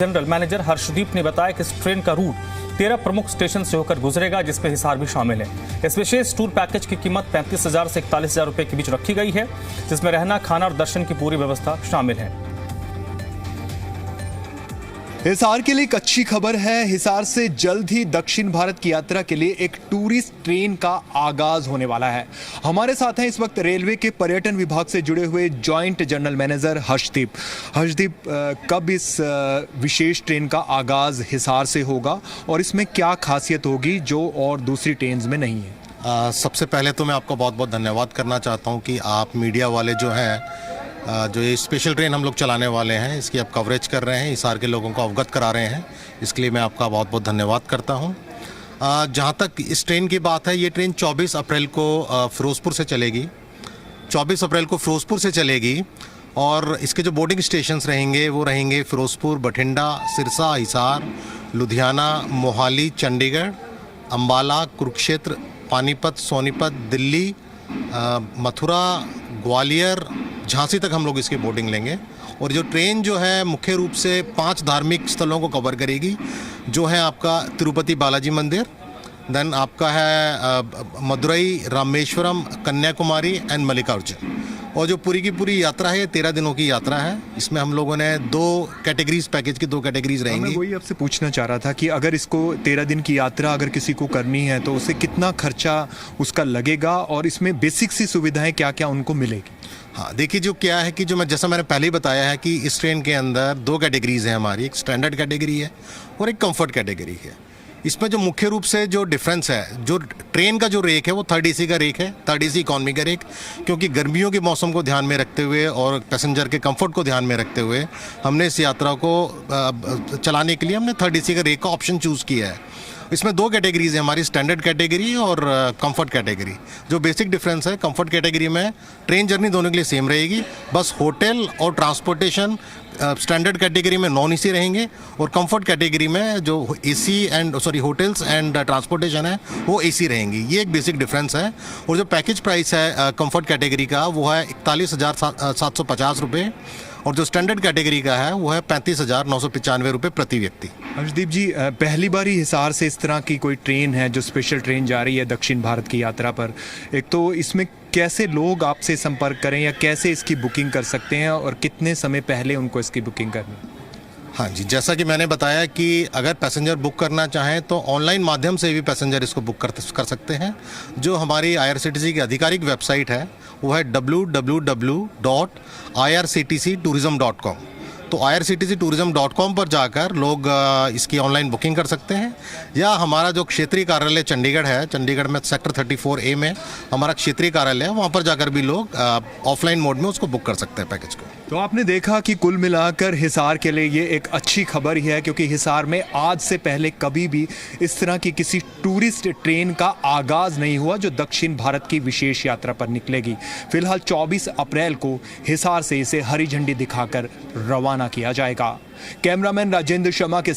General manager Harshdeep ने बताया कि इस ट्रेन का रूट 13 प्रमुख स्टेशन से होकर गुजरेगा, जिसमें हिसार भी शामिल है। इस विशेष टूर पैकेज की कीमत 35,000 से 41,000 रुपए के बीच रखी गई है, जिसमें रहना, खाना और दर्शन की पूरी व्यवस्था शामिल है। हिसार के लिए एक अच्छी खबर है। हिसार से जल्द ही दक्षिण भारत की यात्रा के लिए एक टूरिस्ट ट्रेन का आगाज होने वाला है। हमारे साथ हैं इस वक्त रेलवे के पर्यटन विभाग से जुड़े हुए जॉइंट जनरल मैनेजर हर्षदीप। कब इस विशेष ट्रेन का आगाज हिसार से होगा और इसमें क्या खासियत होगी जो और दूसरी ट्रेन में नहीं है? सबसे पहले तो मैं आपका बहुत बहुत धन्यवाद करना चाहता हूं कि आप मीडिया वाले जो हैं, जो ये स्पेशल ट्रेन हम लोग चलाने वाले हैं, इसकी आप कवरेज कर रहे हैं, हिसार के लोगों को अवगत करा रहे हैं। इसके लिए मैं आपका बहुत बहुत धन्यवाद करता हूं। जहां तक इस ट्रेन की बात है, ये ट्रेन 24 अप्रैल को फिरोजपुर से चलेगी। 24 अप्रैल को फिरोजपुर से चलेगी और इसके जो बोर्डिंग स्टेशंस रहेंगे वो रहेंगे फिरोजपुर, बठिंडा, सिरसा, हिसार, लुधियाना, मोहाली, चंडीगढ़, अम्बाला, कुरुक्षेत्र, पानीपत, सोनीपत, दिल्ली, मथुरा, ग्वालियर, झांसी तक हम लोग इसकी बोर्डिंग लेंगे। और जो ट्रेन जो है मुख्य रूप से 5 धार्मिक स्थलों को कवर करेगी, जो है आपका तिरुपति बालाजी मंदिर, देन आपका है मदुरई, रामेश्वरम, कन्याकुमारी एंड मल्लिकार्जुन। और जो पूरी की पूरी यात्रा है, 13 दिनों की यात्रा है। इसमें हम लोगों ने 2 कैटेगरीज, पैकेज की 2 कैटेगरीज रहेंगी। मैं वही आपसे पूछना चाह रहा था कि अगर इसको 13 दिन की यात्रा अगर किसी को करनी है तो उसे कितना खर्चा उसका लगेगा और इसमें बेसिक सी सुविधाएं क्या क्या उनको मिलेगी? हाँ, देखिए, जो क्या है कि जैसा मैंने पहले ही बताया है कि इस ट्रेन के अंदर 2 कैटेगरीज हैं हमारी। एक स्टैंडर्ड कैटेगरी है और एक कंफर्ट कैटेगरी है। इसमें जो मुख्य रूप से जो डिफरेंस है, जो ट्रेन का जो रेक है वो 3rd AC का रेक है, 3rd AC इकॉनमी का रेक, क्योंकि गर्मियों के मौसम को ध्यान में रखते हुए और पैसेंजर के कंफर्ट को ध्यान में रखते हुए हमने इस यात्रा को चलाने के लिए हमने 3rd AC का रेक का ऑप्शन चूज़ किया है। इसमें 2 कैटेगरीज है हमारी, स्टैंडर्ड कैटेगरी और कंफर्ट कैटेगरी। जो बेसिक डिफरेंस है, कंफर्ट कैटेगरी में ट्रेन जर्नी दोनों के लिए सेम रहेगी, बस होटल और ट्रांसपोर्टेशन स्टैंडर्ड कैटेगरी में नॉन AC रहेंगे और कंफर्ट कैटेगरी में जो होटल्स एंड ट्रांसपोर्टेशन है वो AC रहेंगी। ये एक बेसिक डिफरेंस है। और जो पैकेज प्राइस है कंफर्ट कैटेगरी का वो है 41,750 रुपये और जो स्टैंडर्ड कैटेगरी का है वो है 35,995 रुपये प्रति व्यक्ति। हर्षदीप जी, पहली बार ही हिसार से इस तरह की कोई ट्रेन है जो स्पेशल ट्रेन जा रही है दक्षिण भारत की यात्रा पर। एक तो इसमें कैसे लोग आपसे संपर्क करें या कैसे इसकी बुकिंग कर सकते हैं और कितने समय पहले उनको इसकी बुकिंग करनी? हाँ जी, जैसा कि मैंने बताया कि अगर पैसेंजर बुक करना चाहें तो ऑनलाइन माध्यम से भी पैसेंजर इसको बुक कर सकते हैं। जो हमारी IRCTC की आधिकारिक वेबसाइट है वो है www.irctctourism.com। तो irctctourism.com पर जाकर लोग इसकी ऑनलाइन बुकिंग कर सकते हैं, या हमारा जो क्षेत्रीय कार्यालय चंडीगढ़ है, चंडीगढ़ में सेक्टर 34A में हमारा क्षेत्रीय कार्यालय है, वहाँ पर जाकर भी लोग ऑफलाइन मोड में उसको बुक कर सकते हैं पैकेज को। तो आपने देखा कि कुल मिलाकर हिसार के लिए ये एक अच्छी खबर ही है, क्योंकि हिसार में आज से पहले कभी भी इस तरह की किसी टूरिस्ट ट्रेन का आगाज नहीं हुआ जो दक्षिण भारत की विशेष यात्रा पर निकलेगी। फिलहाल 24 अप्रैल को हिसार से इसे हरी झंडी दिखाकर रवाना किया जाएगा। कैमरामैन राजेंद्र शर्मा के साथ